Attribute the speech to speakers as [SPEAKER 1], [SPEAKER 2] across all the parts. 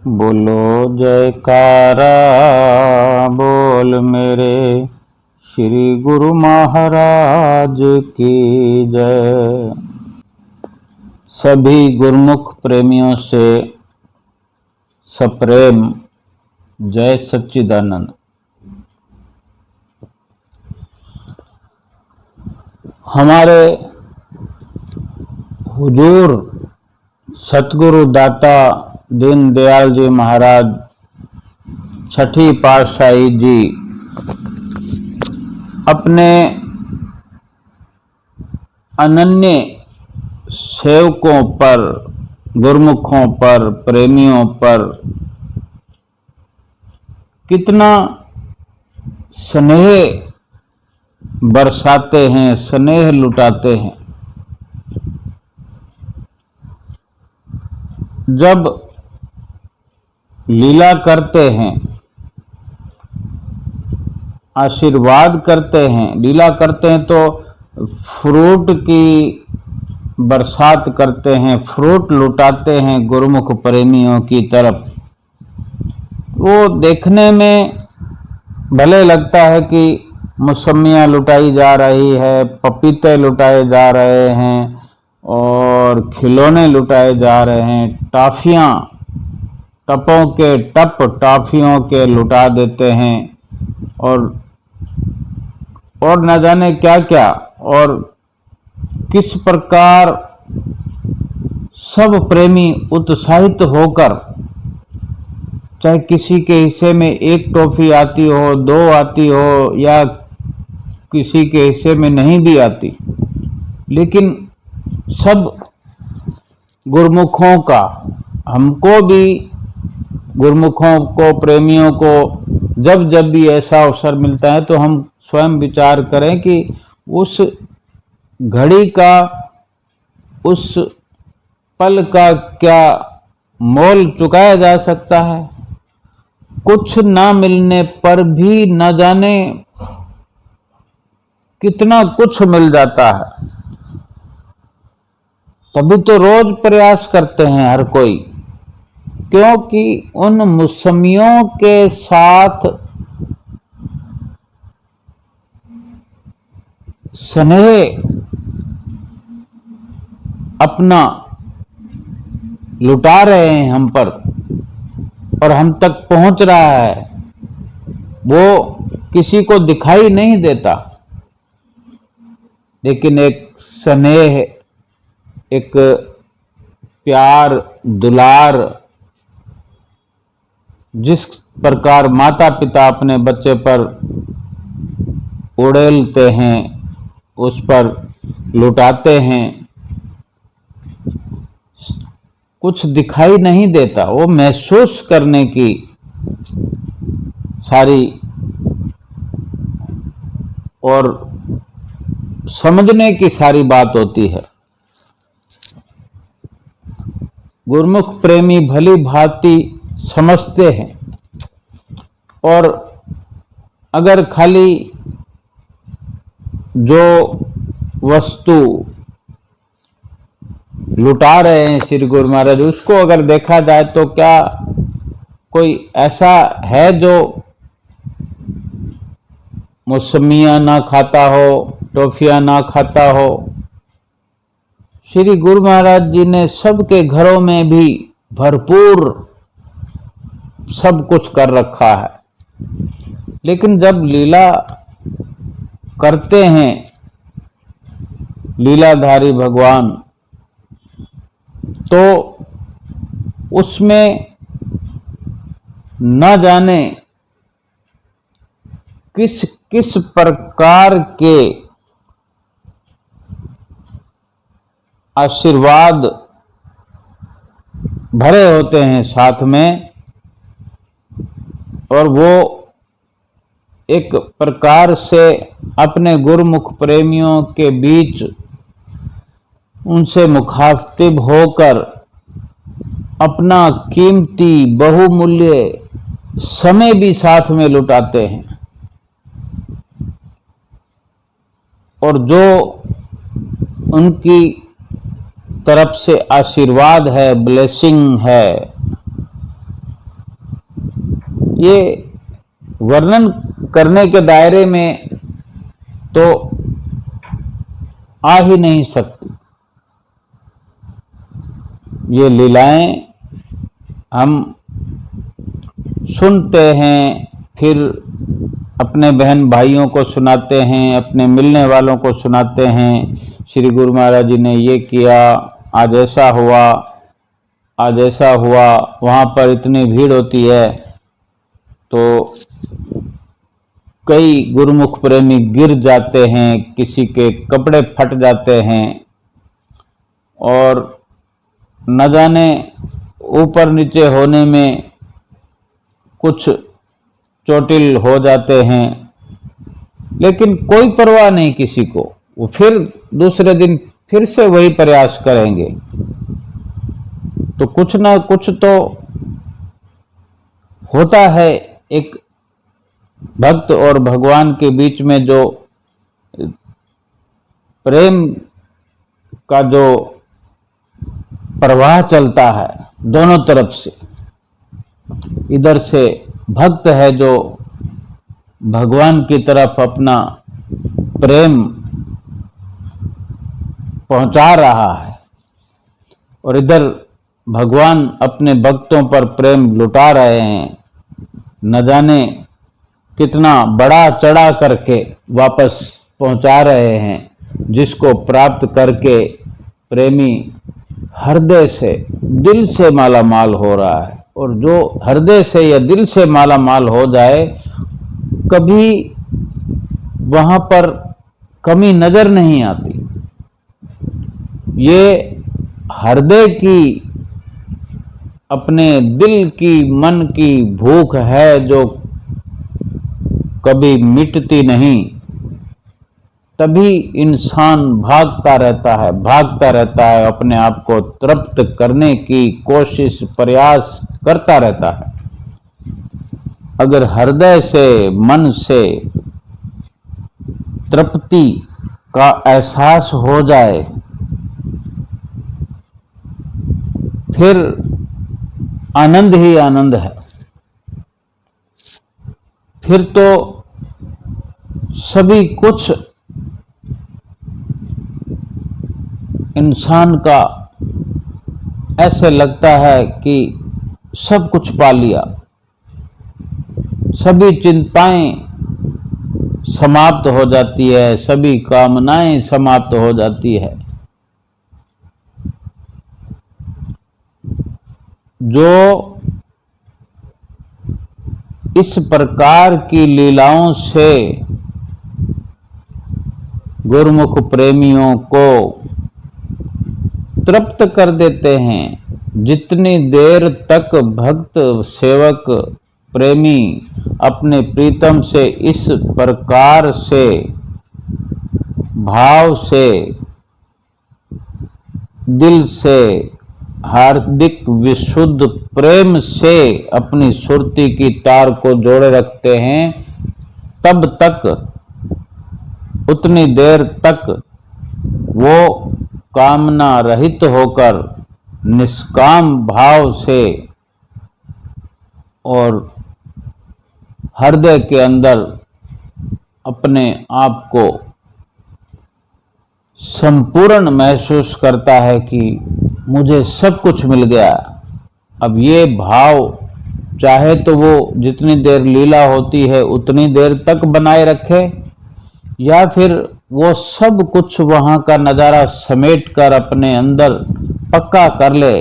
[SPEAKER 1] बोलो जयकारा बोल मेरे श्री गुरु महाराज की जय। सभी गुरुमुख प्रेमियों से सप्रेम जय सच्चिदानंद। हमारे हुजूर सतगुरु दाता दीनदयाल जी महाराज छठी पातशाही जी अपने अनन्य सेवकों पर, गुरुमुखों पर, प्रेमियों पर कितना स्नेह बरसाते हैं, स्नेह लुटाते हैं। जब लीला करते हैं, आशीर्वाद करते हैं, लीला करते हैं तो फ्रूट की बरसात करते हैं, फ्रूट लुटाते हैं गुरुमुख प्रेमियों की तरफ। वो देखने में भले लगता है कि मौसमियाँ लुटाई जा रही है, पपीते लुटाए जा रहे हैं और खिलौने लुटाए जा रहे हैं, टॉफियाँ, टपों के टप टॉफियों के लुटा देते हैं और न जाने क्या क्या, और किस प्रकार सब प्रेमी उत्साहित होकर, चाहे किसी के हिस्से में एक टॉफी आती हो, दो आती हो या किसी के हिस्से में नहीं भी आती, लेकिन सब गुरुमुखों का, हमको भी गुरुमुखों को, प्रेमियों को जब जब भी ऐसा अवसर मिलता है तो हम स्वयं विचार करें कि उस घड़ी का, उस पल का क्या मोल चुकाया जा सकता है। कुछ ना मिलने पर भी न जाने कितना कुछ मिल जाता है। तभी तो रोज प्रयास करते हैं हर कोई, क्योंकि उन मौसमियों के साथ स्नेह अपना लुटा रहे हैं हम पर और हम तक पहुंच रहा है। वो किसी को दिखाई नहीं देता, लेकिन एक स्नेह, एक प्यार, दुलार, जिस प्रकार माता पिता अपने बच्चे पर उड़ेलते हैं, उस पर लुटाते हैं, कुछ दिखाई नहीं देता। वो महसूस करने की सारी और समझने की सारी बात होती है। गुरुमुख प्रेमी भली भांति समझते हैं, और अगर खाली जो वस्तु लुटा रहे हैं श्री गुरु महाराज, उसको अगर देखा जाए तो क्या कोई ऐसा है जो मौसमियाँ ना खाता हो, टॉफियाँ ना खाता हो। श्री गुरु महाराज जी ने सबके घरों में भी भरपूर सब कुछ कर रखा है, लेकिन जब लीला करते हैं लीलाधारी भगवान, तो उसमें न जाने किस किस प्रकार के आशीर्वाद भरे होते हैं साथ में, और वो एक प्रकार से अपने गुरुमुख प्रेमियों के बीच उनसे मुखातिब होकर अपना कीमती बहुमूल्य समय भी साथ में लुटाते हैं। और जो उनकी तरफ से आशीर्वाद है, ब्लेसिंग है, ये वर्णन करने के दायरे में तो आ ही नहीं सकती। ये लीलाएं हम सुनते हैं, फिर अपने बहन भाइयों को सुनाते हैं, अपने मिलने वालों को सुनाते हैं, श्री गुरु महाराज जी ने ये किया, आज ऐसा हुआ, आज ऐसा हुआ, वहाँ पर इतनी भीड़ होती है। तो कई गुरुमुख प्रेमी गिर जाते हैं, किसी के कपड़े फट जाते हैं और न जाने ऊपर नीचे होने में कुछ चोटिल हो जाते हैं, लेकिन कोई परवाह नहीं किसी को। वो फिर दूसरे दिन फिर से वही प्रयास करेंगे। तो कुछ ना कुछ तो होता है। एक भक्त और भगवान के बीच में जो प्रेम का जो प्रवाह चलता है दोनों तरफ से, इधर से भक्त है जो भगवान की तरफ अपना प्रेम पहुंचा रहा है और इधर भगवान अपने भक्तों पर प्रेम लुटा रहे हैं। न जाने कितना बड़ा चढ़ा करके वापस पहुंचा रहे हैं, जिसको प्राप्त करके प्रेमी हृदय से, दिल से माला माल हो रहा है। और जो हृदय से या दिल से माला माल हो जाए, कभी वहां पर कमी नजर नहीं आती। ये हृदय की, अपने दिल की, मन की भूख है जो कभी मिटती नहीं। तभी इंसान भागता रहता है, अपने आप को तृप्त करने की कोशिश, प्रयास करता रहता है। अगर हृदय से, मन से तृप्ति का एहसास हो जाए, फिर आनंद ही आनंद है। फिर तो सभी कुछ इंसान का ऐसे लगता है कि सब कुछ पा लिया, सभी चिंताएं समाप्त हो जाती है, सभी कामनाएं समाप्त हो जाती है। जो इस प्रकार की लीलाओं से गुरुमुख प्रेमियों को तृप्त कर देते हैं, जितनी देर तक भक्त सेवक प्रेमी अपने प्रीतम से इस प्रकार से भाव से, दिल से, हार्दिक विशुद्ध प्रेम से अपनी सुरती की तार को जोड़े रखते हैं, तब तक, उतनी देर तक वो कामना रहित होकर निष्काम भाव से और हृदय के अंदर अपने आप को संपूर्ण महसूस करता है कि मुझे सब कुछ मिल गया। अब ये भाव चाहे तो वो जितनी देर लीला होती है उतनी देर तक बनाए रखे, या फिर वो सब कुछ वहां का नजारा समेट कर अपने अंदर पक्का कर ले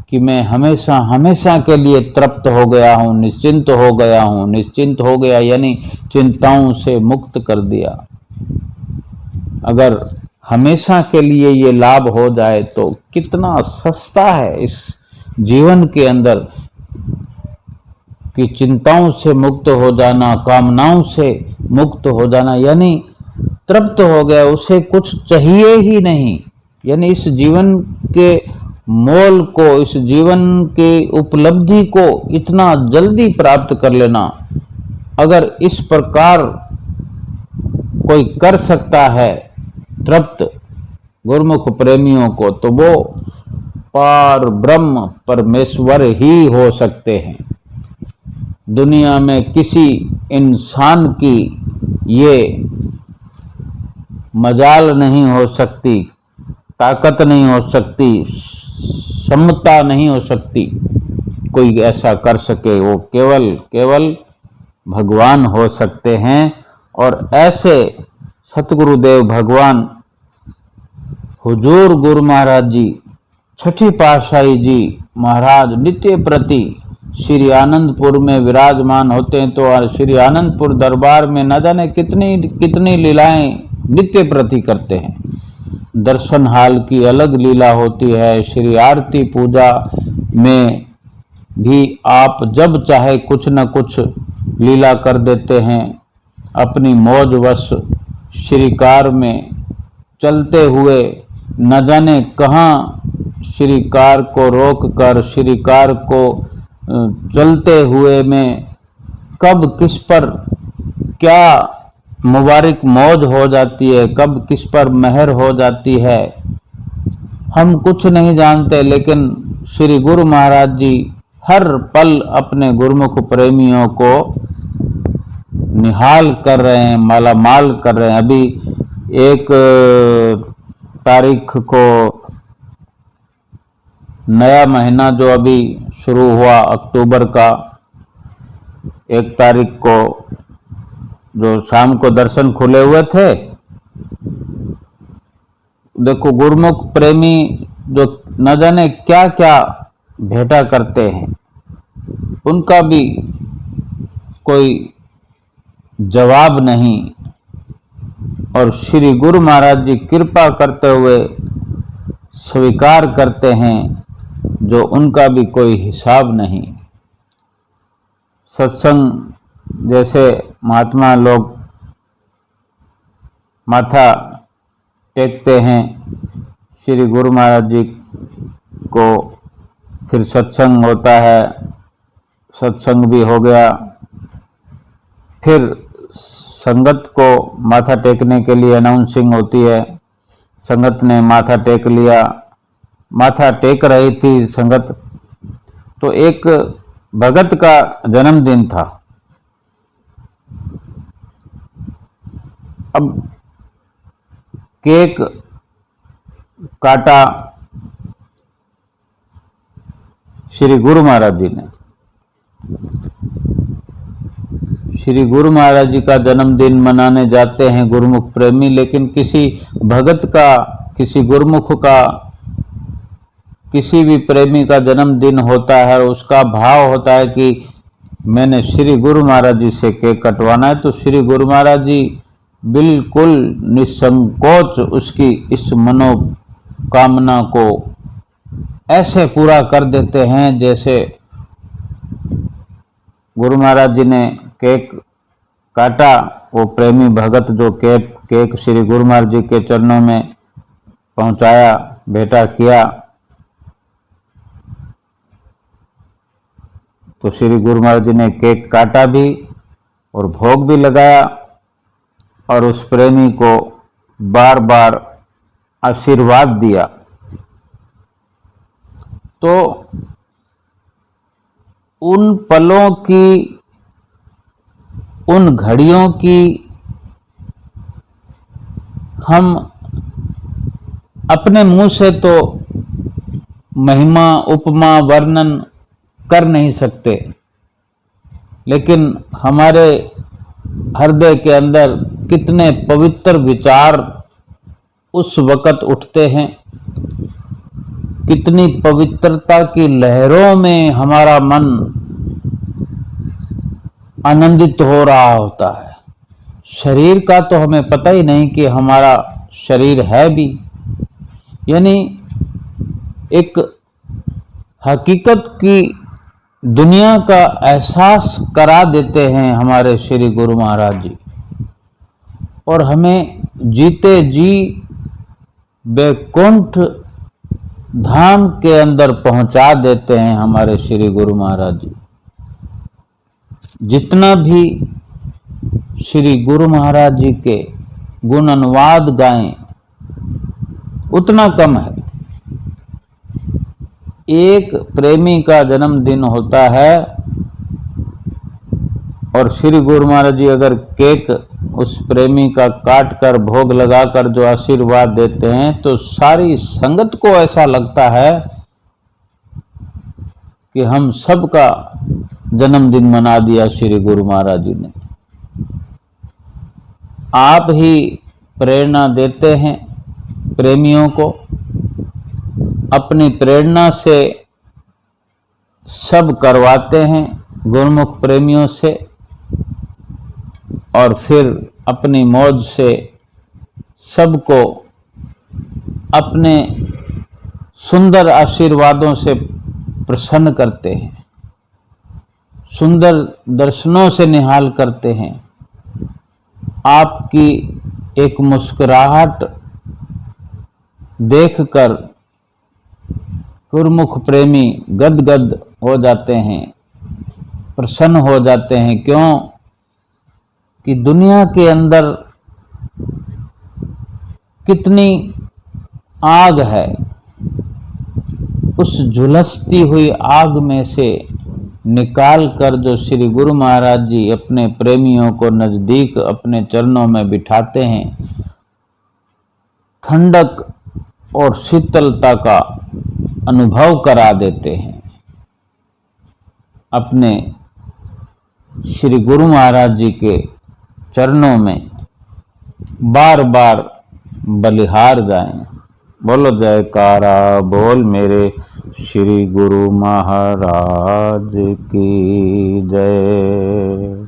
[SPEAKER 1] कि मैं हमेशा हमेशा के लिए तृप्त हो गया हूं, निश्चिंत हो गया हूं। निश्चिंत हो गया यानी चिंताओं से मुक्त कर दिया। अगर हमेशा के लिए ये लाभ हो जाए तो कितना सस्ता है इस जीवन के अंदर कि चिंताओं से मुक्त हो जाना, कामनाओं से मुक्त हो जाना, यानी तृप्त हो गया, उसे कुछ चाहिए ही नहीं। यानी इस जीवन के मोल को, इस जीवन की उपलब्धि को इतना जल्दी प्राप्त कर लेना, अगर इस प्रकार कोई कर सकता है तृप्त गुरुमुख प्रेमियों को, तो वो पार ब्रह्म परमेश्वर ही हो सकते हैं। दुनिया में किसी इंसान की ये मजाल नहीं हो सकती, ताकत नहीं हो सकती, क्षमता नहीं हो सकती कोई ऐसा कर सके। वो केवल केवल भगवान हो सकते हैं। और ऐसे सतगुरुदेव भगवान हुजूर गुरु महाराज जी, छठी पातशाही जी महाराज नित्य प्रति श्री आनंदपुर में विराजमान होते हैं। तो श्री आनंदपुर दरबार में न जाने कितनी कितनी लीलाएं नित्य प्रति करते हैं। दर्शन हाल की अलग लीला होती है। श्री आरती पूजा में भी आप जब चाहे कुछ न कुछ लीला कर देते हैं। अपनी मौज वश श्रीकार में चलते हुए न जाने कहाँ श्रीकार को रोक कर श्रीकार को चलते हुए में कब किस पर क्या मुबारक मौज हो जाती है, कब किस पर मेहर हो जाती है, हम कुछ नहीं जानते। लेकिन श्री गुरु महाराज जी हर पल अपने गुरुमुख प्रेमियों को निहाल कर रहे हैं, मालामाल कर रहे हैं। अभी 1 तारीख को नया महीना जो अभी शुरू हुआ अक्टूबर का, 1 तारीख को जो शाम को दर्शन खुले हुए थे, देखो गुरुमुख प्रेमी जो न जाने क्या क्या भेंटा करते हैं, उनका भी कोई जवाब नहीं। और श्री गुरु महाराज जी कृपा करते हुए स्वीकार करते हैं, जो उनका भी कोई हिसाब नहीं। सत्संग जैसे महात्मा लोग माथा टेकते हैं श्री गुरु महाराज जी को, फिर सत्संग होता है, सत्संग भी हो गया, फिर संगत को माथा टेकने के लिए अनाउंसिंग होती है। संगत ने माथा टेक लिया, माथा टेक रही थी संगत, तो एक भगत का जन्मदिन था। अब केक काटा श्री गुरु महाराज जी ने। श्री गुरु महाराज जी का जन्मदिन मनाने जाते हैं गुरुमुख प्रेमी, लेकिन किसी भगत का, किसी गुरुमुख का, किसी भी प्रेमी का जन्मदिन होता है, उसका भाव होता है कि मैंने श्री गुरु महाराज जी से केक कटवाना है। तो श्री गुरु महाराज जी बिल्कुल निसंकोच उसकी इस मनोकामना को ऐसे पूरा कर देते हैं जैसे गुरु महाराज जी ने केक काटा। वो प्रेमी भगत जो केक श्री गुरु महाराज जी के चरणों में पहुंचाया, भेंटा किया, तो श्री गुरु महाराज जी ने केक काटा भी और भोग भी लगाया और उस प्रेमी को बार बार आशीर्वाद दिया। तो उन पलों की, उन घड़ियों की हम अपने मुंह से तो महिमा उपमा वर्णन कर नहीं सकते, लेकिन हमारे हृदय के अंदर कितने पवित्र विचार उस वक़्त उठते हैं, कितनी पवित्रता की लहरों में हमारा मन आनंदित हो रहा होता है। शरीर का तो हमें पता ही नहीं कि हमारा शरीर है भी, यानी एक हकीकत की दुनिया का एहसास करा देते हैं हमारे श्री गुरु महाराज जी, और हमें जीते जी वैकुंठ धाम के अंदर पहुंचा देते हैं हमारे श्री गुरु महाराज जी। जितना भी श्री गुरु महाराज जी के गुण अनुवाद गाएं उतना कम है। एक प्रेमी का जन्मदिन होता है और श्री गुरु महाराज जी अगर केक उस प्रेमी का काट कर भोग लगाकर जो आशीर्वाद देते हैं तो सारी संगत को ऐसा लगता है कि हम सबका जन्मदिन मना दिया श्री गुरु महाराज जी ने। आप ही प्रेरणा देते हैं प्रेमियों को, अपनी प्रेरणा से सब करवाते हैं गुरुमुख प्रेमियों से, और फिर अपनी मौज से सबको अपने सुंदर आशीर्वादों से प्रसन्न करते हैं, सुंदर दर्शनों से निहाल करते हैं। आपकी एक मुस्कुराहट देखकर गुरुमुख प्रेमी गदगद हो जाते हैं, प्रसन्न हो जाते हैं। क्यों कि दुनिया के अंदर कितनी आग है, उस झुलसती हुई आग में से निकाल कर जो श्री गुरु महाराज जी अपने प्रेमियों को नजदीक अपने चरणों में बिठाते हैं, ठंडक और शीतलता का अनुभव करा देते हैं। अपने श्री गुरु महाराज जी के चरणों में बार बार बलिहार जाएं। बोलो जयकारा बोल मेरे श्री गुरु महाराज की जय।